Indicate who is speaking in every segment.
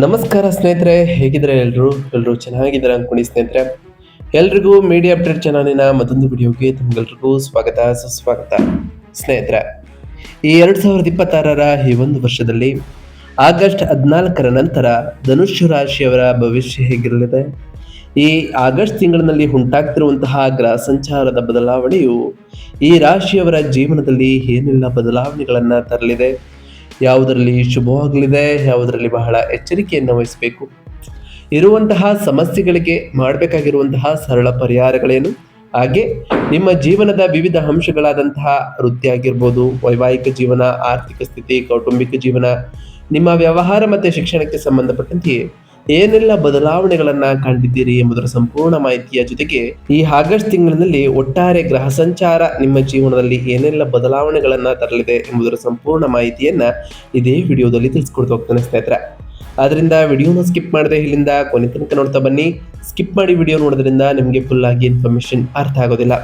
Speaker 1: ನಮಸ್ಕಾರ ಸ್ನೇಹಿತರೆ, ಹೇಗಿದ್ರೆ ಎಲ್ಲರೂ ಚೆನ್ನಾಗಿದ್ದಾರೆ ಅನ್ಕೊಂಡು ಸ್ನೇಹಿತರೆ. ಎಲ್ರಿಗೂ ಮೀಡಿಯಾ ಅಪ್ಡೇಟ್ ಚಾನಲಿನ ಮತ್ತೊಂದು ವಿಡಿಯೋಗೆ ತಮ್ಗೆಲ್ರಿಗೂ ಸ್ವಾಗತ ಸುಸ್ವಾಗತ. ಸ್ನೇಹಿತರೆ, ಈ 2026ರ ಈ ಒಂದು ವರ್ಷದಲ್ಲಿ ಆಗಸ್ಟ್ 14ರ ನಂತರ ಧನುಷ್ ರಾಶಿಯವರ ಭವಿಷ್ಯ ಹೇಗಿರಲಿದೆ? ಈ ಆಗಸ್ಟ್ ತಿಂಗಳಿನಲ್ಲಿ ಉಂಟಾಗ್ತಿರುವಂತಹ ಗ್ರಹ ಸಂಚಾರದ ಬದಲಾವಣೆಯು ಈ ರಾಶಿಯವರ ಜೀವನದಲ್ಲಿ ಏನೆಲ್ಲ ಬದಲಾವಣೆಗಳನ್ನ ತರಲಿದೆ, ಯಾವುದರಲ್ಲಿ ಶುಭವಾಗಲಿದೆ, ಯಾವುದರಲ್ಲಿ ಬಹಳ ಎಚ್ಚರಿಕೆಯನ್ನು ವಹಿಸಬೇಕು, ಇರುವಂತಹ ಸಮಸ್ಯೆಗಳಿಗೆ ಮಾಡಬೇಕಾಗಿರುವಂತಹ ಸರಳ ಪರಿಹಾರಗಳೇನು, ಹಾಗೆ ನಿಮ್ಮ ಜೀವನದ ವಿವಿಧ ಅಂಶಗಳಾದಂತಹ ವೃತ್ತಿ ಆಗಿರ್ಬೋದು, ವೈವಾಹಿಕ ಜೀವನ, ಆರ್ಥಿಕ ಸ್ಥಿತಿ, ಕೌಟುಂಬಿಕ ಜೀವನ, ನಿಮ್ಮ ವ್ಯವಹಾರ ಮತ್ತು ಶಿಕ್ಷಣಕ್ಕೆ ಸಂಬಂಧಪಟ್ಟಂತೆ ಏನೆಲ್ಲ ಬದಲಾವಣೆಗಳನ್ನ ಕಂಡಿದ್ದೀರಿ ಎಂಬುದರ ಸಂಪೂರ್ಣ ಮಾಹಿತಿಯ ಜೊತೆಗೆ ಈ ಆಗಸ್ಟ್ ತಿಂಗಳಿನಲ್ಲಿ ಒಟ್ಟಾರೆ ಗ್ರಹ ಸಂಚಾರ ನಿಮ್ಮ ಜೀವನದಲ್ಲಿ ಏನೆಲ್ಲ ಬದಲಾವಣೆಗಳನ್ನ ತರಲಿದೆ ಎಂಬುದರ ಸಂಪೂರ್ಣ ಮಾಹಿತಿಯನ್ನ ಇದೇ ವಿಡಿಯೋದಲ್ಲಿ ತಿಳಿಸ್ಕೊಡ್ತಾ ಹೋಗ್ತಾನೆ ಸ್ನೇಹಿತರೆ. ಆದ್ರಿಂದ ವಿಡಿಯೋನ ಸ್ಕಿಪ್ ಮಾಡದೆ ಇಲ್ಲಿಂದ ಕೊನೆ ತನಕ ನೋಡ್ತಾ ಬನ್ನಿ. ಸ್ಕಿಪ್ ಮಾಡಿ ವಿಡಿಯೋ ನೋಡೋದ್ರಿಂದ ನಿಮಗೆ ಫುಲ್ ಆಗಿ ಇನ್ಫಾರ್ಮೇಶನ್ ಅರ್ಥ ಆಗೋದಿಲ್ಲ.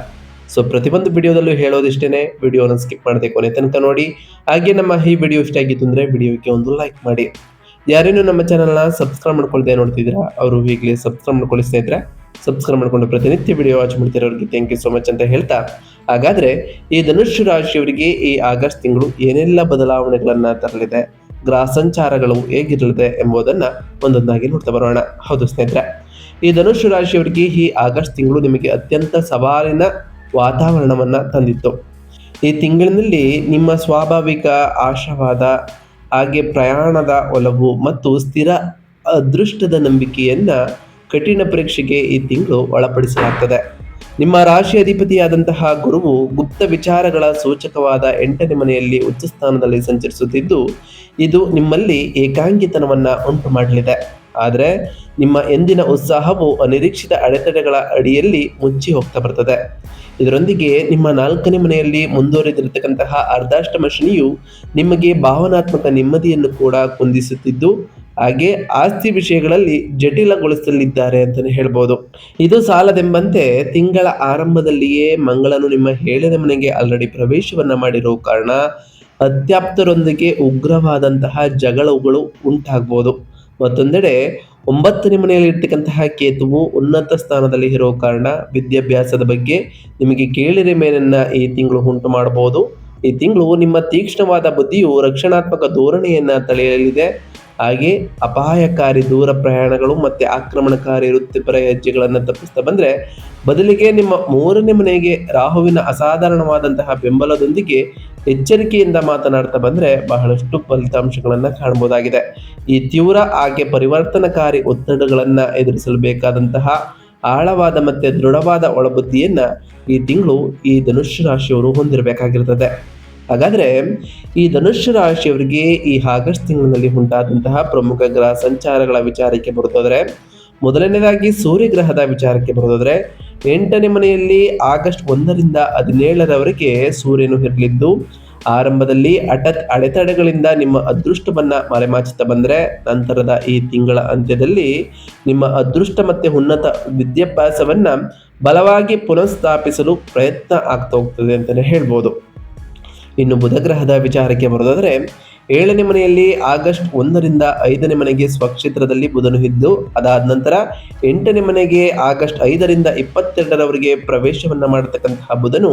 Speaker 1: ಸೊ ಪ್ರತಿಯೊಂದು ವಿಡಿಯೋದಲ್ಲೂ ಹೇಳೋದಿಷ್ಟೇನೆ, ವಿಡಿಯೋನ ಸ್ಕಿಪ್ ಮಾಡದೆ ಕೊನೆ ತನಕ ನೋಡಿ. ಹಾಗೆ ನಮ್ಮ ಈ ವಿಡಿಯೋ ಇಷ್ಟ ಆಗಿತ್ತು ಅಂದ್ರೆ ವಿಡಿಯೋಕ್ಕೆ ಒಂದು ಲೈಕ್ ಮಾಡಿ. ಯಾರೇನು ನಮ್ಮ ಚಾನಲ್ನ ಸಬ್ಸ್ಕ್ರೈಬ್ ಮಾಡ್ಕೊಳ್ದೆ ನೋಡ್ತಿದ್ದೀರಾ ಅವರು ಈಗಲೇ ಸಬ್ಸ್ಕ್ರೈಬ್ ಮಾಡ್ಕೊಳ್ಳಿ ಸ್ನೇಹಿತರೆ. ಸಬ್ಸ್ಕ್ರೈಬ್ ಮಾಡ್ಕೊಂಡು ಪ್ರತಿನಿತ್ಯ ವಿಡಿಯೋ ವಾಚ್ ಮಾಡ್ತಿರೋರಿಗೆ ಥ್ಯಾಂಕ್ ಯು ಸೋ ಮಚ್ ಅಂತ ಹೇಳ್ತಾ, ಹಾಗಾದ್ರೆ ಈ ಧನುಷ್ ರಾಶಿಯವರಿಗೆ ಈ ಆಗಸ್ಟ್ ತಿಂಗಳು ಏನೆಲ್ಲ ಬದಲಾವಣೆಗಳನ್ನ ತರಲಿದೆ, ಗ್ರಹ ಸಂಚಾರಗಳು ಹೇಗಿರಲಿದೆ ಎಂಬುದನ್ನ ಒಂದೊಂದಾಗಿ ನೋಡ್ತಾ ಬರೋಣ. ಹೌದು ಸ್ನೇಹಿತರೆ, ಈ ಧನುಷ್ ರಾಶಿಯವರಿಗೆ ಈ ಆಗಸ್ಟ್ ತಿಂಗಳು ನಿಮಗೆ ಅತ್ಯಂತ ಸವಾಲಿನ ವಾತಾವರಣವನ್ನ ತಂದಿತ್ತು. ಈ ತಿಂಗಳಿನಲ್ಲಿ ನಿಮ್ಮ ಸ್ವಾಭಾವಿಕ ಆಶಾವಾದ, ಹಾಗೆ ಪ್ರಯಾಣದ ಒಲವು ಮತ್ತು ಸ್ಥಿರ ಅದೃಷ್ಟದ ನಂಬಿಕೆಯನ್ನ ಕಠಿಣ ಪರೀಕ್ಷೆಗೆ ಈ ತಿಂಗಳು ಒಳಪಡಿಸಲಾಗ್ತದೆ. ನಿಮ್ಮ ರಾಶಿ ಅಧಿಪತಿಯಾದಂತಹ ಗುರುವು ಗುಪ್ತ ವಿಚಾರಗಳ ಸೂಚಕವಾದ 8ನೇ ಮನೆಯಲ್ಲಿ ಉಚ್ಚ ಸ್ಥಾನದಲ್ಲಿ ಸಂಚರಿಸುತ್ತಿದ್ದು, ಇದು ನಿಮ್ಮಲ್ಲಿ ಏಕಾಂಗಿತನವನ್ನ ಉಂಟು ಮಾಡಲಿದೆ. ಆದರೆ ನಿಮ್ಮ ಎಂದಿನ ಉತ್ಸಾಹವು ಅನಿರೀಕ್ಷಿತ ಅಡೆತಡೆಗಳ ಅಡಿಯಲ್ಲಿ ಮುಚ್ಚಿ ಹೋಗ್ತಾ ಬರ್ತದೆ. ಇದರೊಂದಿಗೆ ನಿಮ್ಮ 4ನೇ ಮನೆಯಲ್ಲಿ ಮುಂದುವರೆದಿರತಕ್ಕಂತಹ ಅರ್ಧಾಷ್ಟಮ ಶನಿಯು ನಿಮಗೆ ಭಾವನಾತ್ಮಕ ನೆಮ್ಮದಿಯನ್ನು ಕೂಡ ಕುಂದಿಸುತ್ತಿದ್ದು, ಹಾಗೆ ಆಸ್ತಿ ವಿಷಯಗಳಲ್ಲಿ ಜಟಿಲಗೊಳಿಸಲಿದ್ದಾರೆ ಅಂತಾನೆ ಹೇಳ್ಬೋದು. ಇದು ಸಾಲದೆಂಬಂತೆ ತಿಂಗಳ ಆರಂಭದಲ್ಲಿಯೇ ಮಂಗಳನು ನಿಮ್ಮ 7ನೇ ಮನೆಗೆ ಆಲ್ರೆಡಿ ಪ್ರವೇಶವನ್ನ ಮಾಡಿರೋ ಕಾರಣ ಅತ್ಯಾಪ್ತರೊಂದಿಗೆ ಉಗ್ರವಾದಂತಹ ಜಗಳಗಳು ಉಂಟಾಗ್ಬೋದು. ಮತ್ತೊಂದೆಡೆ 9ನೇ ಮನೆಯಲ್ಲಿ ಇರ್ತಕ್ಕಂತಹ ಕೇತುವು ಉನ್ನತ ಸ್ಥಾನದಲ್ಲಿ ಇರೋ ಕಾರಣ ವಿದ್ಯಾಭ್ಯಾಸದ ಬಗ್ಗೆ ನಿಮಗೆ ಕೇಳಿರೆ ಮೇಲನ್ನ ಈ ತಿಂಗಳು ಉಂಟು ಮಾಡಬಹುದು. ಈ ತಿಂಗಳು ನಿಮ್ಮ ತೀಕ್ಷ್ಣವಾದ ಬುದ್ಧಿಯು ರಕ್ಷಣಾತ್ಮಕ ಧೋರಣೆಯನ್ನ ತಳೆಯಲಿದೆ. ಹಾಗೆ ಅಪಾಯಕಾರಿ ದೂರ ಪ್ರಯಾಣಗಳು ಮತ್ತೆ ಆಕ್ರಮಣಕಾರಿ ವೃತ್ತಿಪರ ಹೆಜ್ಜೆಗಳನ್ನು ತಪ್ಪಿಸ್ತಾ ಬಂದ್ರೆ, ಬದಲಿಗೆ ನಿಮ್ಮ 3ನೇ ಮನೆಗೆ ರಾಹುವಿನ ಅಸಾಧಾರಣವಾದಂತಹ ಬೆಂಬಲದೊಂದಿಗೆ ಎಚ್ಚರಿಕೆಯಿಂದ ಮಾತನಾಡ್ತಾ ಬಂದ್ರೆ ಬಹಳಷ್ಟು ಫಲಿತಾಂಶಗಳನ್ನ ಕಾಣಬಹುದಾಗಿದೆ. ಈ ತೀವ್ರ ಹಾಗೆ ಪರಿವರ್ತನಕಾರಿ ಒತ್ತಡಗಳನ್ನ ಎದುರಿಸಲು ಬೇಕಾದಂತಹ ಆಳವಾದ ಮತ್ತೆ ದೃಢವಾದ ಒಳಬುದ್ಧಿಯನ್ನ ಈ ತಿಂಗಳು ಈ ಧನುಷ್ ರಾಶಿಯವರು ಹೊಂದಿರಬೇಕಾಗಿರ್ತದೆ. ಹಾಗಾದ್ರೆ ಈ ಧನುಷ್ ರಾಶಿಯವರಿಗೆ ಈ ಆಗಸ್ಟ್ ತಿಂಗಳಿನಲ್ಲಿ ಉಂಟಾದಂತಹ ಪ್ರಮುಖ ಗ್ರಹ ಸಂಚಾರಗಳ ವಿಚಾರಕ್ಕೆ ಬರುತ್ತಂದ್ರೆ, ಮೊದಲನೇದಾಗಿ ಸೂರ್ಯಗ್ರಹದ ವಿಚಾರಕ್ಕೆ ಬರೋದಾದ್ರೆ 8ನೇ ಮನೆಯಲ್ಲಿ ಆಗಸ್ಟ್ 1ರಿಂದ 17ರವರೆಗೆ ಸೂರ್ಯನು ಇರಲಿದ್ದು, ಆರಂಭದಲ್ಲಿ ಅಡೆತಡೆಗಳಿಂದ ನಿಮ್ಮ ಅದೃಷ್ಟವನ್ನ ಮರೆಮಾಚುತ್ತಾ ಬಂದ್ರೆ, ನಂತರದ ಈ ತಿಂಗಳ ಅಂತ್ಯದಲ್ಲಿ ನಿಮ್ಮ ಅದೃಷ್ಟ ಮತ್ತೆ ಉನ್ನತ ವಿದ್ಯಾಭ್ಯಾಸವನ್ನ ಬಲವಾಗಿ ಪುನಃಸ್ಥಾಪಿಸಲು ಪ್ರಯತ್ನ ಆಗ್ತಾ ಹೋಗ್ತದೆ ಅಂತಾನೆ ಹೇಳ್ಬೋದು. ಇನ್ನು ಬುಧ ಗ್ರಹದ ವಿಚಾರಕ್ಕೆ ಬರೋದಾದ್ರೆ 7ನೇ ಮನೆಯಲ್ಲಿ ಆಗಸ್ಟ್ 1ರಿಂದ 5ನೇ ಮನೆಗೆ ಸ್ವಕ್ಷೇತ್ರದಲ್ಲಿ ಬುಧನು ಇದ್ದು, ಅದಾದ ನಂತರ 8ನೇ ಮನೆಗೆ ಆಗಸ್ಟ್ 5ರಿಂದ 22ರವರೆಗೆ ಪ್ರವೇಶವನ್ನ ಮಾಡತಕ್ಕಂತಹ ಬುಧನು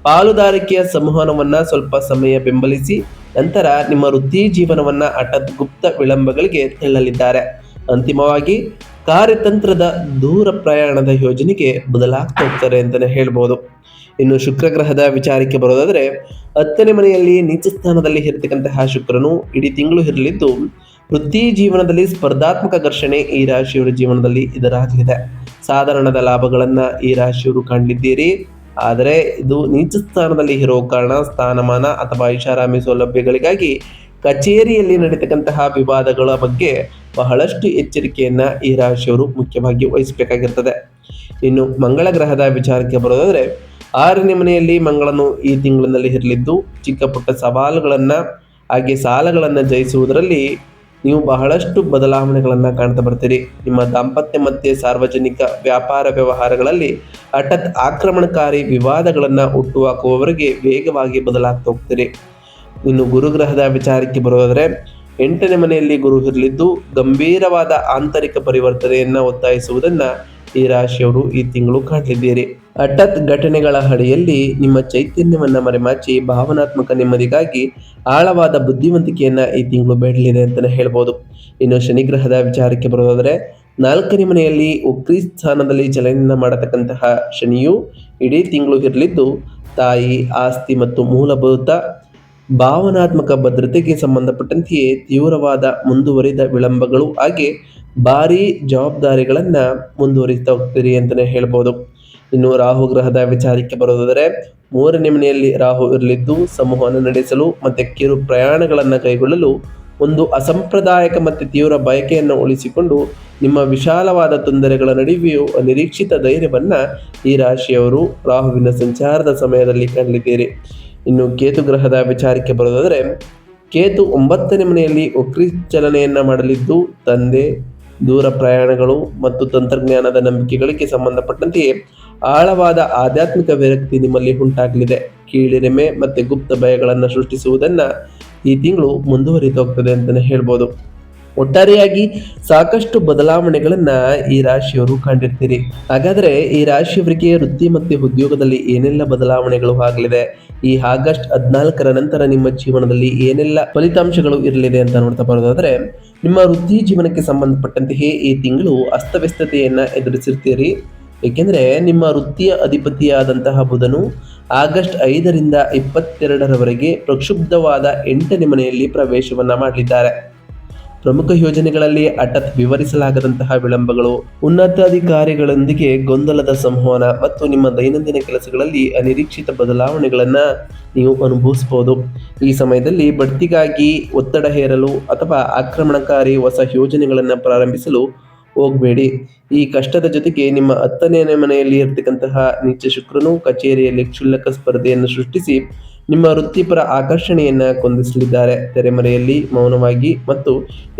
Speaker 1: ಪಾಲುದಾರಿಕೆಯ ಸಂವಹನವನ್ನ ಸ್ವಲ್ಪ ಸಮಯ ಬೆಂಬಲಿಸಿ ನಂತರ ನಿಮ್ಮ ವೃತ್ತಿ ಜೀವನವನ್ನ ಹಠಾತ್ ಗುಪ್ತ ವಿಳಂಬಗಳಿಗೆ ತಳ್ಳಲಿದ್ದಾರೆ. ಅಂತಿಮವಾಗಿ ಕಾರ್ಯತಂತ್ರದ ದೂರ ಪ್ರಯಾಣದ ಯೋಜನೆಗೆ ಬದಲಾಗ್ತಾ ಹೋಗ್ತಾರೆ ಅಂತಾನೆ ಹೇಳ್ಬೋದು. ಇನ್ನು ಶುಕ್ರ ಗ್ರಹದ ವಿಚಾರಕ್ಕೆ ಬರೋದಾದ್ರೆ 10ನೇ ಮನೆಯಲ್ಲಿ ನೀಚ ಸ್ಥಾನದಲ್ಲಿ ಇರತಕ್ಕಂತಹ ಶುಕ್ರನು ಇಡೀ ತಿಂಗಳು ಇರಲಿದ್ದು, ವೃತ್ತಿ ಜೀವನದಲ್ಲಿ ಸ್ಪರ್ಧಾತ್ಮಕ ಘರ್ಷಣೆ ಈ ರಾಶಿಯವರ ಜೀವನದಲ್ಲಿ ಎದುರಾಗಲಿದೆ. ಸಾಧಾರಣದ ಲಾಭಗಳನ್ನ ಈ ರಾಶಿಯವರು ಕಾಣಲಿದ್ದೀರಿ. ಆದರೆ ಇದು ನೀಚ ಸ್ಥಾನದಲ್ಲಿ ಇರೋ ಕಾರಣ ಸ್ಥಾನಮಾನ ಅಥವಾ ಐಷಾರಾಮಿ ಸೌಲಭ್ಯಗಳಿಗಾಗಿ ಕಚೇರಿಯಲ್ಲಿ ನಡೀತಕ್ಕಂತಹ ವಿವಾದಗಳ ಬಗ್ಗೆ ಬಹಳಷ್ಟು ಎಚ್ಚರಿಕೆಯನ್ನ ಈ ರಾಶಿಯವರು ಮುಖ್ಯವಾಗಿ ವಹಿಸಬೇಕಾಗಿರ್ತದೆ. ಇನ್ನು ಮಂಗಳ ಗ್ರಹದ ವಿಚಾರಕ್ಕೆ ಬರೋದಾದ್ರೆ 6ನೇ ಮನೆಯಲ್ಲಿ ಮಂಗಳನು ಈ ತಿಂಗಳಿನಲ್ಲಿ ಇರಲಿದ್ದು, ಚಿಕ್ಕ ಪುಟ್ಟ ಸವಾಲುಗಳನ್ನ ಹಾಗೆ ಸಾಲಗಳನ್ನ ಜಯಿಸುವುದರಲ್ಲಿ ನೀವು ಬಹಳಷ್ಟು ಬದಲಾವಣೆಗಳನ್ನ ಕಾಣ್ತಾ ಬರ್ತೀರಿ. ನಿಮ್ಮ ದಾಂಪತ್ಯ ಮತ್ತೆ ಸಾರ್ವಜನಿಕ ವ್ಯಾಪಾರ ವ್ಯವಹಾರಗಳಲ್ಲಿ ಹಠಾತ್ ಆಕ್ರಮಣಕಾರಿ ವಿವಾದಗಳನ್ನ ಹುಟ್ಟುಹಾಕುವವರೆಗೆ ವೇಗವಾಗಿ ಬದಲಾಗ್ತಾ ಹೋಗ್ತೀರಿ. ಇನ್ನು ಗುರುಗ್ರಹದ ವಿಚಾರಕ್ಕೆ ಬರೋದಾದ್ರೆ 8ನೇ ಮನೆಯಲ್ಲಿ ಗುರು ಇರಲಿದ್ದು ಗಂಭೀರವಾದ ಆಂತರಿಕ ಪರಿವರ್ತನೆಯನ್ನ ಒತ್ತಾಯಿಸುವುದನ್ನ ಈ ರಾಶಿಯವರು ಈ ತಿಂಗಳು ಕಾಣಲಿದ್ದೀರಿ. ಹಠಾತ್ ಘಟನೆಗಳ ಅಡಿಯಲ್ಲಿ ನಿಮ್ಮ ಚೈತನ್ಯವನ್ನ ಮರೆಮಾಚಿ ಭಾವನಾತ್ಮಕ ನೆಮ್ಮದಿಗಾಗಿ ಆಳವಾದ ಬುದ್ಧಿವಂತಿಕೆಯನ್ನ ಈ ತಿಂಗಳು ಬೇಡಲಿದೆ ಅಂತಾನೆ ಹೇಳ್ಬೋದು. ಇನ್ನು ಶನಿಗ್ರಹದ ವಿಚಾರಕ್ಕೆ ಬರೋದಾದ್ರೆ 4ನೇ ಮನೆಯಲ್ಲಿ ವಕ್ರಿ ಸ್ಥಾನದಲ್ಲಿ ಚಲನೆಯನ್ನ ಮಾಡತಕ್ಕಂತಹ ಶನಿಯು ಇಡೀ ತಿಂಗಳು ಇರಲಿದ್ದು ತಾಯಿ, ಆಸ್ತಿ ಮತ್ತು ಮೂಲಭೂತ ಭಾವನಾತ್ಮಕ ಭದ್ರತೆಗೆ ಸಂಬಂಧಪಟ್ಟಂತೆಯೇ ತೀವ್ರವಾದ ಮುಂದುವರಿದ ವಿಳಂಬಗಳು ಹಾಗೆ ಭಾರಿ ಜವಾಬ್ದಾರಿಗಳನ್ನ ಮುಂದುವರಿಸ್ತಾ ಹೋಗ್ತೀರಿ ಅಂತಾನೆ ಹೇಳ್ಬೋದು. ಇನ್ನು ರಾಹು ಗ್ರಹದ ವಿಚಾರಕ್ಕೆ ಬರೋದಾದರೆ 3ನೇ ಮನೆಯಲ್ಲಿ ರಾಹು ಇರಲಿದ್ದು ಸಮೂಹವನ್ನು ನಡೆಸಲು ಮತ್ತೆ ಕಿರು ಪ್ರಯಾಣಗಳನ್ನು ಕೈಗೊಳ್ಳಲು ಒಂದು ಅಸಂಪ್ರದಾಯಕ ಮತ್ತು ತೀವ್ರ ಬಯಕೆಯನ್ನು ಉಳಿಸಿಕೊಂಡು ನಿಮ್ಮ ವಿಶಾಲವಾದ ತೊಂದರೆಗಳ ನಡುವೆಯೂ ಅನಿರೀಕ್ಷಿತ ಧೈರ್ಯವನ್ನ ಈ ರಾಶಿಯವರು ರಾಹುವಿನ ಸಂಚಾರದ ಸಮಯದಲ್ಲಿ ಕಾಣಲಿದ್ದೀರಿ. ಇನ್ನು ಕೇತು ಗ್ರಹದ ವಿಚಾರಕ್ಕೆ ಬರೋದಾದರೆ ಕೇತು 9ನೇ ಮನೆಯಲ್ಲಿ ವಕ್ರಿ ಚಲನೆಯನ್ನ ಮಾಡಲಿದ್ದು ತಂದೆ, ದೂರ ಪ್ರಯಾಣಗಳು ಮತ್ತು ತಂತ್ರಜ್ಞಾನದ ನಂಬಿಕೆಗಳಿಗೆ ಸಂಬಂಧಪಟ್ಟಂತೆಯೇ ಆಳವಾದ ಆಧ್ಯಾತ್ಮಿಕ ವಿರಕ್ತಿ ನಿಮ್ಮಲ್ಲಿ ಉಂಟಾಗಲಿದೆ. ಕೀಳಿರಿಮೆ ಮತ್ತೆ ಗುಪ್ತ ಭಯಗಳನ್ನು ಸೃಷ್ಟಿಸುವುದನ್ನ ಈ ತಿಂಗಳು ಮುಂದುವರಿದು ಹೋಗ್ತದೆ ಅಂತಾನೆ ಹೇಳ್ಬೋದು. ಒಟ್ಟಾರೆಯಾಗಿ ಸಾಕಷ್ಟು ಬದಲಾವಣೆಗಳನ್ನ ಈ ರಾಶಿಯವರು ಕಂಡಿರ್ತೀರಿ. ಹಾಗಾದ್ರೆ ಈ ರಾಶಿಯವರಿಗೆ ವೃತ್ತಿ ಮತ್ತು ಉದ್ಯೋಗದಲ್ಲಿ ಏನೆಲ್ಲ ಬದಲಾವಣೆಗಳು ಆಗಲಿದೆ, ಈ ಆಗಸ್ಟ್ 14ರ ನಂತರ ನಿಮ್ಮ ಜೀವನದಲ್ಲಿ ಏನೆಲ್ಲ ಫಲಿತಾಂಶಗಳು ಇರಲಿದೆ ಅಂತ ನೋಡ್ತಾ ಬರೋದಾದ್ರೆ, ನಿಮ್ಮ ವೃತ್ತಿ ಜೀವನಕ್ಕೆ ಸಂಬಂಧಪಟ್ಟಂತೆಯೇ ಈ ತಿಂಗಳು ಅಸ್ತವ್ಯಸ್ತತೆಯನ್ನ ಎದುರಿಸಿರ್ತೀರಿ. ಏಕೆಂದ್ರೆ ನಿಮ್ಮ ವೃತ್ತಿಯ ಅಧಿಪತಿಯಾದಂತಹ ಬುಧನು ಆಗಸ್ಟ್ 5ರಿಂದ 22ರವರೆಗೆ ಪ್ರಕ್ಷುಬ್ಧವಾದ 8ನೇ ಮನೆಯಲ್ಲಿ ಪ್ರವೇಶವನ್ನ ಮಾಡಲಿದ್ದಾರೆ. ಪ್ರಮುಖ ಯೋಜನೆಗಳಲ್ಲಿ ಹಠಾತ್ ವಿವರಿಸಲಾಗದಂತಹ ವಿಳಂಬಗಳು, ಉನ್ನತಾಧಿಕಾರಿಗಳೊಂದಿಗೆ ಗೊಂದಲದ ಸಂವಹನ ಮತ್ತು ನಿಮ್ಮ ದೈನಂದಿನ ಕೆಲಸಗಳಲ್ಲಿ ಅನಿರೀಕ್ಷಿತ ಬದಲಾವಣೆಗಳನ್ನ ನೀವು ಅನುಭವಿಸಬಹುದು. ಈ ಸಮಯದಲ್ಲಿ ಬಡ್ತಿಗಾಗಿ ಒತ್ತಡ ಹೇರಲು ಅಥವಾ ಆಕ್ರಮಣಕಾರಿ ಹೊಸ ಯೋಜನೆಗಳನ್ನು ಪ್ರಾರಂಭಿಸಲು ಹೋಗಬೇಡಿ. ಈ ಕಷ್ಟದ ಜೊತೆಗೆ ನಿಮ್ಮ 10ನೇ ಮನೆಯಲ್ಲಿ ಇರತಕ್ಕಂತಹ ನೀಚ ಶುಕ್ರನು ಕಚೇರಿಯಲ್ಲಿ ಕ್ಷುಲ್ಲಕ ಸ್ಪರ್ಧೆಯನ್ನು ಸೃಷ್ಟಿಸಿ ನಿಮ್ಮ ವೃತ್ತಿಪರ ಆಕರ್ಷಣೆಯನ್ನ ಕೊಂದಿಸಲಿದ್ದಾರೆ. ತೆರೆಮರೆಯಲ್ಲಿ ಮೌನವಾಗಿ ಮತ್ತು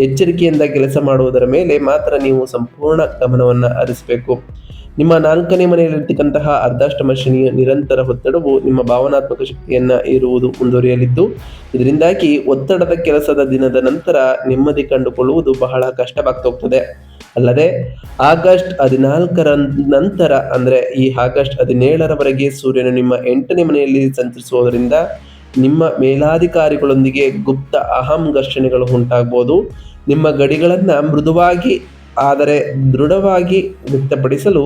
Speaker 1: ಎಚ್ಚರಿಕೆಯಿಂದ ಕೆಲಸ ಮಾಡುವುದರ ಮೇಲೆ ಮಾತ್ರ ನೀವು ಸಂಪೂರ್ಣ ಗಮನವನ್ನು ಹರಿಸಬೇಕು. ನಿಮ್ಮ 4ನೇ ಮನೆಯಲ್ಲಿರ್ತಕ್ಕಂತಹ ಅರ್ಧಾಷ್ಟಮ ಶನಿಯ ನಿರಂತರ ಒತ್ತಡವು ನಿಮ್ಮ ಭಾವನಾತ್ಮಕ ಶಕ್ತಿಯನ್ನ ಏರುವುದು ಮುಂದುವರಿಯಲಿದ್ದು, ಇದರಿಂದಾಗಿ ಒತ್ತಡದ ಕೆಲಸದ ದಿನದ ನಂತರ ನೆಮ್ಮದಿ ಕಂಡುಕೊಳ್ಳುವುದು ಬಹಳ ಕಷ್ಟವಾಗ್ತಾ ಹೋಗ್ತದೆ. ಅಲ್ಲದೆ ಆಗಸ್ಟ್ 14ರ ನಂತರ ಅಂದ್ರೆ ಈ ಆಗಸ್ಟ್ 17ರವರೆಗೆ ಸೂರ್ಯನು ನಿಮ್ಮ 8ನೇ ಮನೆಯಲ್ಲಿ ಸಂಚರಿಸುವುದರಿಂದ ನಿಮ್ಮ ಮೇಲಾಧಿಕಾರಿಗಳೊಂದಿಗೆ ಗುಪ್ತ ಅಹಂ ಘರ್ಷಣೆಗಳು ಉಂಟಾಗಬಹುದು. ನಿಮ್ಮ ಗಡಿಗಳನ್ನ ಮೃದುವಾಗಿ ಆದರೆ ದೃಢವಾಗಿ ವ್ಯಕ್ತಪಡಿಸಲು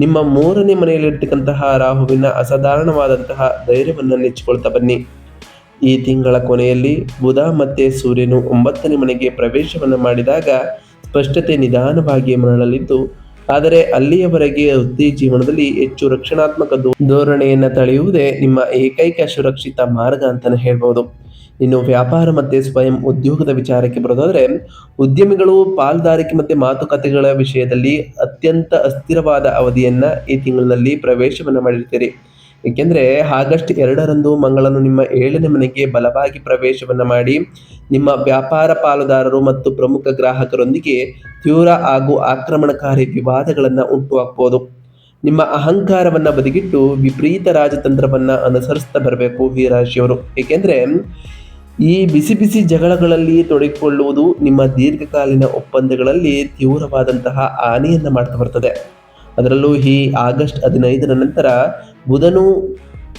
Speaker 1: ನಿಮ್ಮ 3ನೇ ಮನೆಯಲ್ಲಿರ್ತಕ್ಕಂತಹ ರಾಹುವಿನ ಅಸಾಧಾರಣವಾದಂತಹ ಧೈರ್ಯವನ್ನು ನೆಚ್ಚಿಕೊಳ್ತಾ ಬನ್ನಿ. ಈ ತಿಂಗಳ ಕೊನೆಯಲ್ಲಿ ಬುಧ ಮತ್ತೆ ಸೂರ್ಯನು 9ನೇ ಮನೆಗೆ ಪ್ರವೇಶವನ್ನು ಮಾಡಿದಾಗ ಸ್ಪಷ್ಟತೆ ನಿಧಾನವಾಗಿ ಮರಳಲಿದ್ದು, ಆದರೆ ಅಲ್ಲಿಯವರೆಗೆ ವೃತ್ತಿ ಜೀವನದಲ್ಲಿ ಹೆಚ್ಚು ರಕ್ಷಣಾತ್ಮಕ ಧೋರಣೆಯನ್ನು ತಳೆಯುವುದೇ ನಿಮ್ಮ ಏಕೈಕ ಸುರಕ್ಷಿತ ಮಾರ್ಗ ಅಂತಾನೆ ಹೇಳ್ಬೋದು. ಇನ್ನು ವ್ಯಾಪಾರ ಮತ್ತೆ ಸ್ವಯಂ ಉದ್ಯೋಗದ ವಿಚಾರಕ್ಕೆ ಬರೋದಾದ್ರೆ, ಉದ್ಯಮಿಗಳು ಪಾಲ್ದಾರಿಕೆ ಮತ್ತೆ ಮಾತುಕತೆಗಳ ವಿಷಯದಲ್ಲಿ ಅತ್ಯಂತ ಅಸ್ಥಿರವಾದ ಅವಧಿಯನ್ನ ಈ ತಿಂಗಳಿನಲ್ಲಿ ಪ್ರವೇಶವನ್ನ ಮಾಡಿರ್ತೀರಿ. ಏಕೆಂದರೆ ಆಗಸ್ಟ್ 2ರಂದು ಮಂಗಳನು ನಿಮ್ಮ 7ನೇ ಮನೆಗೆ ಬಲವಾಗಿ ಪ್ರವೇಶವನ್ನ ಮಾಡಿ ನಿಮ್ಮ ವ್ಯಾಪಾರ ಪಾಲುದಾರರು ಮತ್ತು ಪ್ರಮುಖ ಗ್ರಾಹಕರೊಂದಿಗೆ ತೀವ್ರ ಹಾಗೂ ಆಕ್ರಮಣಕಾರಿ ವಿವಾದಗಳನ್ನು ಉಂಟುಹಾಕಬಹುದು. ನಿಮ್ಮ ಅಹಂಕಾರವನ್ನ ಬದಿಗಿಟ್ಟು ವಿಪರೀತ ರಾಜತಂತ್ರವನ್ನ ಅನುಸರಿಸ್ತಾ ಬರಬೇಕು ಈ ರಾಶಿಯವರು. ಏಕೆಂದ್ರೆ ಈ ಬಿಸಿ ಬಿಸಿ ಜಗಳಗಳಲ್ಲಿ ತೊಡಗಿಕೊಳ್ಳುವುದು ನಿಮ್ಮ ದೀರ್ಘಕಾಲೀನ ಒಪ್ಪಂದಗಳಲ್ಲಿ ತೀವ್ರವಾದಂತಹ ಹಾನಿಯನ್ನ ಮಾಡ್ತಾ ಬರ್ತದೆ. ಅದರಲ್ಲೂ ಈ ಆಗಸ್ಟ್ 15ರ ನಂತರ ಬುಧನು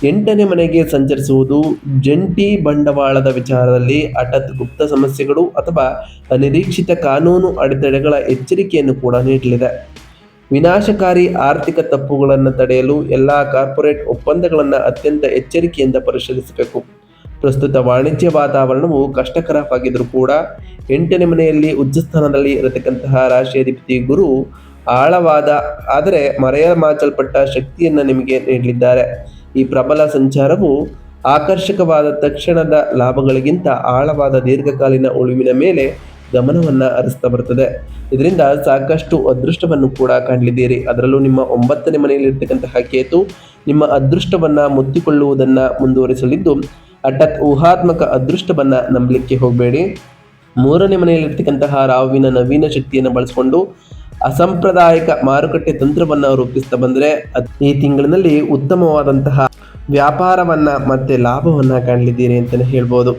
Speaker 1: 8ನೇ ಮನೆಗೆ ಸಂಚರಿಸುವುದು ಜಂಟಿ ಬಂಡವಾಳದ ವಿಚಾರದಲ್ಲಿ ಹಠಾತ್ ಗುಪ್ತ ಸಮಸ್ಯೆಗಳು ಅಥವಾ ಅನಿರೀಕ್ಷಿತ ಕಾನೂನು ಅಡೆತಡೆಗಳ ಎಚ್ಚರಿಕೆಯನ್ನು ಕೂಡ ನೀಡಲಿದೆ. ವಿನಾಶಕಾರಿ ಆರ್ಥಿಕ ತಪ್ಪುಗಳನ್ನು ತಡೆಯಲು ಎಲ್ಲಾ ಕಾರ್ಪೊರೇಟ್ ಒಪ್ಪಂದಗಳನ್ನು ಅತ್ಯಂತ ಎಚ್ಚರಿಕೆಯಿಂದ ಪರಿಶೀಲಿಸಬೇಕು. ಪ್ರಸ್ತುತ ವಾಣಿಜ್ಯ ವಾತಾವರಣವು ಕಷ್ಟಕರವಾಗಿದ್ದರೂ ಕೂಡ 8ನೇ ಮನೆಯಲ್ಲಿ ಉಚ್ಚಸ್ಥಾನದಲ್ಲಿ ಇರತಕ್ಕಂತಹ ರಾಶಿಯಾಧಿಪತಿ ಗುರು ಆಳವಾದ ಆದರೆ ಮರೆಮಾಚಲ್ಪಟ್ಟ ಶಕ್ತಿಯನ್ನ ನಿಮಗೆ ನೀಡಲಿದ್ದಾರೆ. ಈ ಪ್ರಬಲ ಸಂಚಾರವು ಆಕರ್ಷಕವಾದ ತಕ್ಷಣದ ಲಾಭಗಳಿಗಿಂತ ಆಳವಾದ ದೀರ್ಘಕಾಲೀನ ಉಳಿವಿನ ಮೇಲೆ ಗಮನವನ್ನ ಹರಿಸ್ತಾ ಬರ್ತದೆ. ಇದರಿಂದ ಸಾಕಷ್ಟು ಅದೃಷ್ಟವನ್ನು ಕೂಡ ಕಾಣಲಿದ್ದೀರಿ. ಅದರಲ್ಲೂ ನಿಮ್ಮ 9ನೇ ಮನೆಯಲ್ಲಿ ಇರ್ತಕ್ಕಂತಹ ಕೇತು ನಿಮ್ಮ ಅದೃಷ್ಟವನ್ನ ಮುತ್ತಿಕೊಳ್ಳುವುದನ್ನ ಮುಂದುವರಿಸಲಿದ್ದು, ಹಠಾತ್ ಊಹಾತ್ಮಕ ಅದೃಷ್ಟವನ್ನ ನಂಬಲಿಕ್ಕೆ ಹೋಗಬೇಡಿ. 3ನೇ ಮನೆಯಲ್ಲಿರ್ತಕ್ಕಂತಹ ರಾಹುವಿನ ನವೀನ ಶಕ್ತಿಯನ್ನು ಬಳಸಿಕೊಂಡು ಅಸಾಂಪ್ರದಾಯಿಕ ಮಾರುಕಟ್ಟೆ ತಂತ್ರವನ್ನ ರೂಪಿಸ್ತಾ ಬಂದ್ರೆ ಈ ತಿಂಗಳಿನಲ್ಲಿ ಉತ್ತಮವಾದಂತಹ ವ್ಯಾಪಾರವನ್ನ ಮತ್ತೆ ಲಾಭವನ್ನ ಕಾಣಲಿದ್ದೀರಿ ಅಂತಾನೆ ಹೇಳ್ಬೋದು.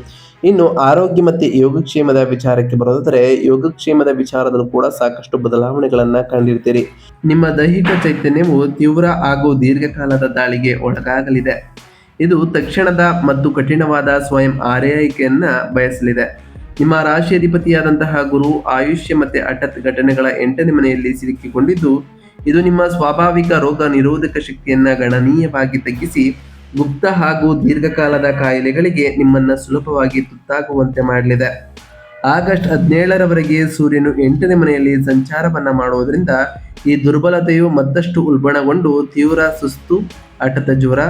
Speaker 1: ಇನ್ನು ಆರೋಗ್ಯ ಮತ್ತು ಯೋಗಕ್ಷೇಮದ ವಿಚಾರಕ್ಕೆ ಬರೋದಾದರೆ ಯೋಗಕ್ಷೇಮದ ವಿಚಾರದಲ್ಲೂ ಕೂಡ ಸಾಕಷ್ಟು ಬದಲಾವಣೆಗಳನ್ನ ಕಂಡಿರ್ತೀರಿ. ನಿಮ್ಮ ದೈಹಿಕ ಚೈತನ್ಯವು ತೀವ್ರ ಹಾಗೂ ದೀರ್ಘಕಾಲದ ದಾಳಿಗೆ ಒಳಗಾಗಲಿದೆ. ಇದು ತಕ್ಷಣದ ಮತ್ತು ಕಠಿಣವಾದ ಸ್ವಯಂ ಆರೈಕೆಯನ್ನ ಬಯಸಲಿದೆ. ನಿಮ್ಮ ರಾಶಿಯಾಧಿಪತಿಯಾದಂತಹ ಗುರು ಆಯುಷ್ಯ ಮತ್ತು ಹಠಾತ್ ಘಟನೆಗಳ 8ನೇ ಮನೆಯಲ್ಲಿ ಸಿಲುಕಿಕೊಂಡಿದ್ದು, ಇದು ನಿಮ್ಮ ಸ್ವಾಭಾವಿಕ ರೋಗ ನಿರೋಧಕ ಶಕ್ತಿಯನ್ನ ಗಣನೀಯವಾಗಿ ತಗ್ಗಿಸಿ ಗುಪ್ತ ಹಾಗೂ ದೀರ್ಘಕಾಲದ ಕಾಯಿಲೆಗಳಿಗೆ ನಿಮ್ಮನ್ನ ಸುಲಭವಾಗಿ ತುತ್ತಾಗುವಂತೆ ಮಾಡಲಿದೆ. ಆಗಸ್ಟ್ 17ರವರೆಗೆ ಸೂರ್ಯನು 8ನೇ ಮನೆಯಲ್ಲಿ ಸಂಚಾರವನ್ನ ಮಾಡುವುದರಿಂದ ಈ ದುರ್ಬಲತೆಯು ಮತ್ತಷ್ಟು ಉಲ್ಬಣಗೊಂಡು ತೀವ್ರ ಸುಸ್ತು, ಹಠಾತ್ ಜ್ವರ,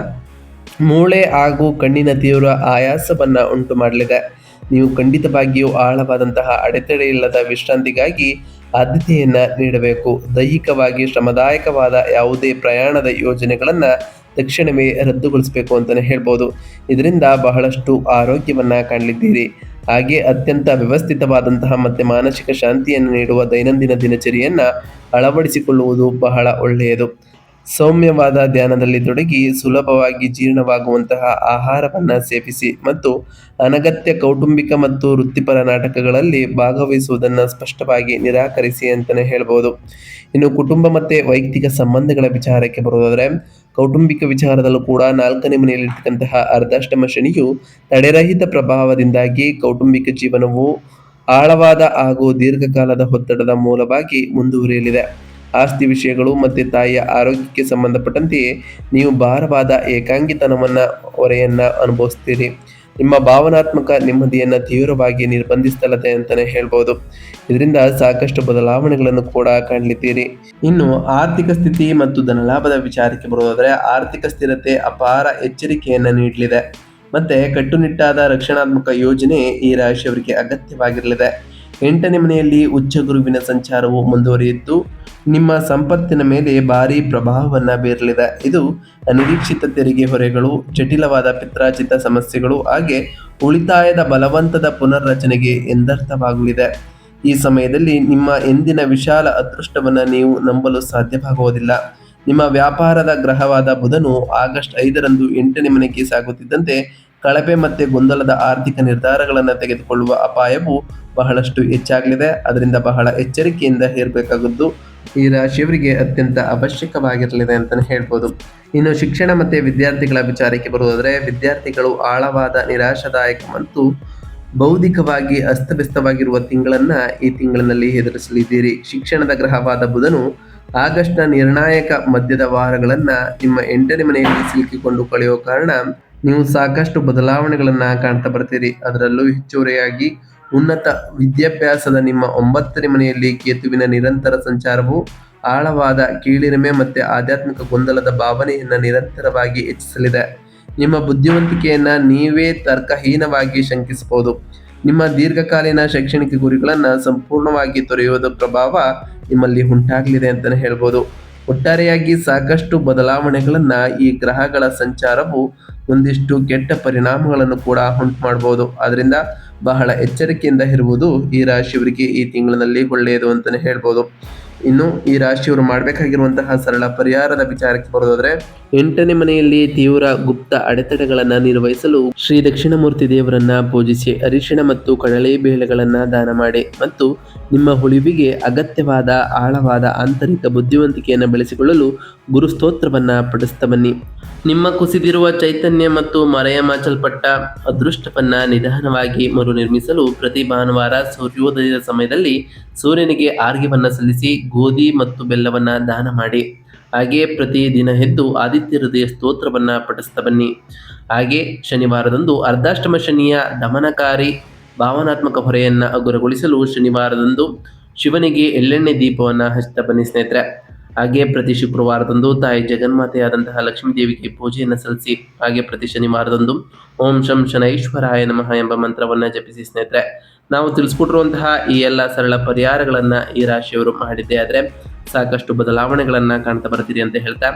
Speaker 1: ಮೂಳೆ ಹಾಗೂ ಕಣ್ಣಿನ ತೀವ್ರ ಆಯಾಸವನ್ನ ಉಂಟು ಮಾಡಲಿದೆ. ನೀವು ಖಂಡಿತವಾಗಿಯೂ ಆಳವಾದಂತಹ ಅಡೆತಡೆ ಇಲ್ಲದ ವಿಶ್ರಾಂತಿಗಾಗಿ ಆದ್ಯತೆಯನ್ನ ನೀಡಬೇಕು. ದೈಹಿಕವಾಗಿ ಶ್ರಮದಾಯಕವಾದ ಯಾವುದೇ ಪ್ರಯಾಣದ ಯೋಜನೆಗಳನ್ನ ತಕ್ಷಣವೇ ರದ್ದುಗೊಳಿಸಬೇಕು ಅಂತಲೇ ಹೇಳ್ಬೋದು. ಇದರಿಂದ ಬಹಳಷ್ಟು ಆರೋಗ್ಯವನ್ನ ಕಾಣಲಿದ್ದೀರಿ. ಹಾಗೆ ಅತ್ಯಂತ ವ್ಯವಸ್ಥಿತವಾದಂತಹ ಮತ್ತು ಮಾನಸಿಕ ಶಾಂತಿಯನ್ನು ನೀಡುವ ದೈನಂದಿನ ದಿನಚರಿಯನ್ನ ಅಳವಡಿಸಿಕೊಳ್ಳುವುದು ಬಹಳ ಒಳ್ಳೆಯದು. ಸೌಮ್ಯವಾದ ಧ್ಯಾನದಲ್ಲಿ ತೊಡಗಿ ಸುಲಭವಾಗಿ ಜೀರ್ಣವಾಗುವಂತಹ ಆಹಾರವನ್ನು ಸೇವಿಸಿ ಮತ್ತು ಅನಗತ್ಯ ಕೌಟುಂಬಿಕ ಮತ್ತು ವೃತ್ತಿಪರ ನಾಟಕಗಳಲ್ಲಿ ಭಾಗವಹಿಸುವುದನ್ನು ಸ್ಪಷ್ಟವಾಗಿ ನಿರಾಕರಿಸಿ ಅಂತಲೇ ಹೇಳ್ಬೋದು. ಇನ್ನು ಕುಟುಂಬ ಮತ್ತು ವೈಯಕ್ತಿಕ ಸಂಬಂಧಗಳ ವಿಚಾರಕ್ಕೆ ಬರೋದಾದರೆ ಕೌಟುಂಬಿಕ ವಿಚಾರದಲ್ಲೂ ಕೂಡ 4ನೇ ಮನೆಯಲ್ಲಿರ್ತಕ್ಕಂತಹ ಅರ್ಧಾಷ್ಟಮ ಶನಿಯು ತಡೆರಹಿತ ಪ್ರಭಾವದಿಂದಾಗಿ ಕೌಟುಂಬಿಕ ಜೀವನವು ಆಳವಾದ ಹಾಗೂ ದೀರ್ಘಕಾಲದ ಒತ್ತಡದ ಮೂಲವಾಗಿ ಮುಂದುವರಿಯಲಿದೆ. ಆಸ್ತಿ ವಿಷಯಗಳು ಮತ್ತು ತಾಯಿಯ ಆರೋಗ್ಯಕ್ಕೆ ಸಂಬಂಧಪಟ್ಟಂತೆಯೇ ನೀವು ಭಾರವಾದ ಏಕಾಂಗಿತನವನ್ನು ಹೊರೆಯನ್ನು ಅನುಭವಿಸ್ತೀರಿ. ನಿಮ್ಮ ಭಾವನಾತ್ಮಕ ನೆಮ್ಮದಿಯನ್ನು ತೀವ್ರವಾಗಿ ನಿರ್ಬಂಧಿಸ್ತಲದೆ ಅಂತಲೇ ಹೇಳ್ಬೋದು. ಇದರಿಂದ ಸಾಕಷ್ಟು ಬದಲಾವಣೆಗಳನ್ನು ಕೂಡ ಕಾಣಲಿದ್ದೀರಿ. ಇನ್ನು ಆರ್ಥಿಕ ಸ್ಥಿತಿ ಮತ್ತು ಧನಲಾಭದ ವಿಚಾರಕ್ಕೆ ಬರೋದಾದರೆ ಆರ್ಥಿಕ ಸ್ಥಿರತೆ ಅಪಾರ ಎಚ್ಚರಿಕೆಯನ್ನು ನೀಡಲಿದೆ. ಮತ್ತೆ ಕಟ್ಟುನಿಟ್ಟಾದ ರಕ್ಷಣಾತ್ಮಕ ಯೋಜನೆ ಈ ರಾಶಿಯವರಿಗೆ ಅಗತ್ಯವಾಗಿರಲಿದೆ. 8ನೇ ಮನೆಯಲ್ಲಿ ಉಚ್ಚ ಗುರುವಿನ ಸಂಚಾರವು ಮುಂದುವರಿಯಿದ್ದು ನಿಮ್ಮ ಸಂಪತ್ತಿನ ಮೇಲೆ ಭಾರಿ ಪ್ರಭಾವವನ್ನು ಬೀರಲಿದೆ. ಇದು ಅನಿರೀಕ್ಷಿತ ತೆರಿಗೆ ಹೊರೆಗಳು, ಜಟಿಲವಾದ ಪಿತ್ರಾರ್ಜಿತ ಸಮಸ್ಯೆಗಳು ಹಾಗೆ ಉಳಿತಾಯದ ಬಲವಂತದ ಪುನರ್ರಚನೆಗೆ ಎಂದರ್ಥವಾಗಲಿದೆ. ಈ ಸಮಯದಲ್ಲಿ ನಿಮ್ಮ ಎಂದಿನ ವಿಶಾಲ ಅದೃಷ್ಟವನ್ನು ನೀವು ನಂಬಲು ಸಾಧ್ಯವಾಗುವುದಿಲ್ಲ. ನಿಮ್ಮ ವ್ಯಾಪಾರದ ಗ್ರಹವಾದ ಬುಧನು ಆಗಸ್ಟ್ 5ರಂದು 8ನೇ ಮನೆಗೆ ಸಾಗುತ್ತಿದ್ದಂತೆ ಕಳಪೆ ಮತ್ತು ಗೊಂದಲದ ಆರ್ಥಿಕ ನಿರ್ಧಾರಗಳನ್ನು ತೆಗೆದುಕೊಳ್ಳುವ ಅಪಾಯವು ಬಹಳಷ್ಟು ಹೆಚ್ಚಾಗಲಿದೆ. ಅದರಿಂದ ಬಹಳ ಎಚ್ಚರಿಕೆಯಿಂದ ಇರಬೇಕಾಗುವುದು ಈ ರಾಶಿಯವರಿಗೆ ಅತ್ಯಂತ ಅವಶ್ಯಕವಾಗಿರಲಿದೆ ಅಂತಲೇ ಹೇಳ್ಬೋದು. ಇನ್ನು ಶಿಕ್ಷಣ ಮತ್ತು ವಿದ್ಯಾರ್ಥಿಗಳ ವಿಚಾರಕ್ಕೆ ಬರುವುದಾದರೆ ವಿದ್ಯಾರ್ಥಿಗಳು ಆಳವಾದ ನಿರಾಶಾದಾಯಕ ಮತ್ತು ಬೌದ್ಧಿಕವಾಗಿ ಅಸ್ತವ್ಯಸ್ತವಾಗಿರುವ ತಿಂಗಳನ್ನು ಈ ತಿಂಗಳಿನಲ್ಲಿ ಎದುರಿಸಲಿದ್ದೀರಿ. ಶಿಕ್ಷಣದ ಗ್ರಹವಾದ ಬುಧನು ಆಗಸ್ಟ್ನ ನಿರ್ಣಾಯಕ ಮಧ್ಯದ ವಾರಗಳನ್ನು ನಿಮ್ಮ 8ನೇ ಮನೆಯಲ್ಲಿ ಸಿಲುಕಿಕೊಂಡು ಕಳೆಯುವ ಕಾರಣ ನೀವು ಸಾಕಷ್ಟು ಬದಲಾವಣೆಗಳನ್ನು ಕಾಣ್ತಾ ಬರ್ತೀರಿ. ಅದರಲ್ಲೂ ಹೆಚ್ಚುವರಿಯಾಗಿ ಉನ್ನತ ವಿದ್ಯಾಭ್ಯಾಸದ ನಿಮ್ಮ 9ನೇ ಮನೆಯಲ್ಲಿ ಕೇತುವಿನ ನಿರಂತರ ಸಂಚಾರವು ಆಳವಾದ ಕೀಳಿರಿಮೆ ಮತ್ತು ಆಧ್ಯಾತ್ಮಿಕ ಗೊಂದಲದ ಭಾವನೆಯನ್ನು ನಿರಂತರವಾಗಿ ಹೆಚ್ಚಿಸಲಿದೆ. ನಿಮ್ಮ ಬುದ್ಧಿವಂತಿಕೆಯನ್ನು ನೀವೇ ತರ್ಕಹೀನವಾಗಿ ಶಂಕಿಸಬಹುದು. ನಿಮ್ಮ ದೀರ್ಘಕಾಲೀನ ಶೈಕ್ಷಣಿಕ ಗುರಿಗಳನ್ನು ಸಂಪೂರ್ಣವಾಗಿ ತೊರೆಯುವುದರ ಪ್ರಭಾವ ನಿಮ್ಮಲ್ಲಿ ಉಂಟಾಗಲಿದೆ ಅಂತಲೇ ಹೇಳ್ಬೋದು. ಒಟ್ಟಾರೆಯಾಗಿ ಸಾಕಷ್ಟು ಬದಲಾವಣೆಗಳನ್ನು ಈ ಗ್ರಹಗಳ ಸಂಚಾರವು ಒಂದಿಷ್ಟು ಕೆಟ್ಟ ಪರಿಣಾಮಗಳನ್ನು ಕೂಡ ಉಂಟು ಮಾಡಬಹುದು. ಆದ್ದರಿಂದ ಬಹಳ ಎಚ್ಚರಿಕೆಯಿಂದ ಇರುವುದು ಈ ರಾಶಿಯವರಿಗೆ ಈ ತಿಂಗಳಿನಲ್ಲಿ ಒಳ್ಳೆಯದು ಅಂತಲೇ ಹೇಳ್ಬೋದು. ಇನ್ನು ಈ ರಾಶಿಯವರು ಮಾಡಬೇಕಾಗಿರುವಂತಹ ಸರಳ ಪರಿಹಾರದ ವಿಚಾರಕ್ಕೆ ಬರೋದಾದ್ರೆ 8ನೇ ಮನೆಯಲ್ಲಿ ತೀವ್ರ ಗುಪ್ತ ಅಡೆತಡೆಗಳನ್ನು ನಿರ್ವಹಿಸಲು ಶ್ರೀ ದಕ್ಷಿಣಮೂರ್ತಿ ದೇವರನ್ನ ಪೂಜಿಸಿ ಅರಿಶಿಣ ಮತ್ತು ಕಡಲೆ ಬೇಳೆಗಳನ್ನು ದಾನ ಮಾಡಿ ಮತ್ತು ನಿಮ್ಮ ಉಳಿವಿಗೆ ಅಗತ್ಯವಾದ ಆಳವಾದ ಆಂತರಿಕ ಬುದ್ಧಿವಂತಿಕೆಯನ್ನು ಬೆಳೆಸಿಕೊಳ್ಳಲು ಗುರು ಸ್ತೋತ್ರವನ್ನು ಪಠಿಸ್ತಾ ಬನ್ನಿ. ನಿಮ್ಮ ಕುಸಿದಿರುವ ಚೈತನ್ಯ ಮತ್ತು ಮರೆಮಾಚಲ್ಪಟ್ಟ ಅದೃಷ್ಟವನ್ನು ನಿಧಾನವಾಗಿ ಮರುನಿರ್ಮಿಸಲು ಪ್ರತಿ ಭಾನುವಾರ ಸೂರ್ಯೋದಯದ ಸಮಯದಲ್ಲಿ ಸೂರ್ಯನಿಗೆ ಆರ್ಘ್ಯವನ್ನು ಸಲ್ಲಿಸಿ ಗೋಧಿ ಮತ್ತು ಬೆಲ್ಲವನ್ನು ದಾನ ಮಾಡಿ. ಹಾಗೆಯೇ ಪ್ರತಿ ದಿನ ಎದ್ದು ಆದಿತ್ಯ ಹೃದಯ ಸ್ತೋತ್ರವನ್ನು ಪಠಿಸ್ತಾ ಬನ್ನಿ. ಹಾಗೆ ಶನಿವಾರದಂದು ಅರ್ಧಾಷ್ಟಮ ಶನಿಯ ದಮನಕಾರಿ ಭಾವನಾತ್ಮಕ ಹೊರೆಯನ್ನು ಹಗುರಗೊಳಿಸಲು ಶನಿವಾರದಂದು ಶಿವನಿಗೆ ಎಳ್ಳೆಣ್ಣೆ ದೀಪವನ್ನು ಹಚ್ತಾ ಬನ್ನಿ ಸ್ನೇಹಿತರೆ. ಹಾಗೆ ಪ್ರತಿ ಶುಕ್ರವಾರದಂದು ತಾಯಿ ಜಗನ್ಮಾತೆಯಾದಂತಹ ಲಕ್ಷ್ಮೀ ದೇವಿಗೆ ಪೂಜೆಯನ್ನು ಸಲ್ಲಿಸಿ. ಹಾಗೆ ಪ್ರತಿ ಶನಿವಾರದಂದು ಓಂ ಶಂ ಶನೈಶ್ವರಾಯ ನಮಃ ಎಂಬ ಮಂತ್ರವನ್ನು ಜಪಿಸಿ ಸ್ನೇಹಿತರೆ. ನಾವು ತಿಳಿಸ್ಕೊಟ್ಟಿರುವಂತಹ ಈ ಎಲ್ಲ ಸರಳ ಪರಿಹಾರಗಳನ್ನು ಈ ರಾಶಿಯವರು ಮಾಡಿದ್ದೇ ಆದರೆ ಸಾಕಷ್ಟು ಬದಲಾವಣೆಗಳನ್ನು ಕಾಣ್ತಾ ಬರ್ತೀರಿ ಅಂತ ಹೇಳ್ತಾ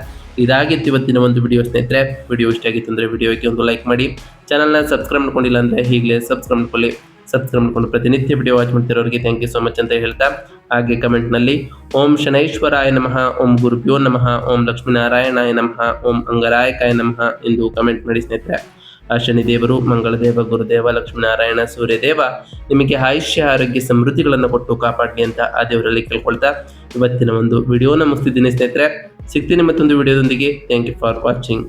Speaker 1: ಇದಾಗಿತ್ತು ಇವತ್ತಿನ ಒಂದು ವಿಡಿಯೋ ಸ್ನೇಹಿತರೆ. ವಿಡಿಯೋ ಇಷ್ಟ ಆಗಿತ್ತು ಅಂದರೆ ವಿಡಿಯೋಗೆ ಒಂದು ಲೈಕ್ ಮಾಡಿ, ಚಾನಲ್ನ ಸಬ್ಸ್ಕ್ರೈಬ್ ಮಾಡ್ಕೊಂಡಿಲ್ಲ ಅಂದರೆ ಈಗಲೇ ಸಬ್ಸ್ಕ್ರೈಬ್ ಮಾಡ್ಕೊಳ್ಳಿ. ಸಬ್ಸ್ಕ್ರೈಬ್ ಮಾಡ್ಕೊಂಡು ಪ್ರತಿನಿತ್ಯ ವಿಡಿಯೋ ವಾಚ್ ಮಾಡ್ತಿರೋರಿಗೆ ಥ್ಯಾಂಕ್ ಯು ಸೊ ಮಚ್ ಅಂತ ಹೇಳ್ತಾ ಹಾಗೆ ಕಮೆಂಟ್ನಲ್ಲಿ ಓಂ ಶನೈಶ್ವರಾಯ ನಮಃ, ಓಂ ಗುರುಭ್ಯೋ ನಮಃ, ಓಂ ಲಕ್ಷ್ಮೀನಾರಾಯಣಾಯ ನಮಃ, ಓಂ ಅಂಗರಾಯಕಾಯ ನಮಃ ಎಂದು ಕಮೆಂಟ್ ಮಾಡಿ ಸ್ನೇಹಿತರೆ. ಆ ಶನಿದೇವರು, ಮಂಗಳದೇವ, ಗುರುದೇವ, ಲಕ್ಷ್ಮೀನಾರಾಯಣ, ಸೂರ್ಯದೇವ ನಿಮಗೆ ಆಯುಷ್ಯ ಆರೋಗ್ಯ ಸಮೃದ್ಧಿಗಳನ್ನು ಕೊಟ್ಟು ಕಾಪಾಡಲಿ ಅಂತ ಆ ದೇವರಲ್ಲಿ ಕೇಳ್ಕೊಳ್ತಾ ಇವತ್ತಿನ ಒಂದು ವಿಡಿಯೋನ ಮುಗಿಸ್ತಿದ್ದೀನಿ ಸ್ನೇಹಿತರೆ. ಸಿಗ್ತೀನಿ ಮತ್ತೊಂದು ವಿಡಿಯೋದೊಂದಿಗೆ. Thank you for watching.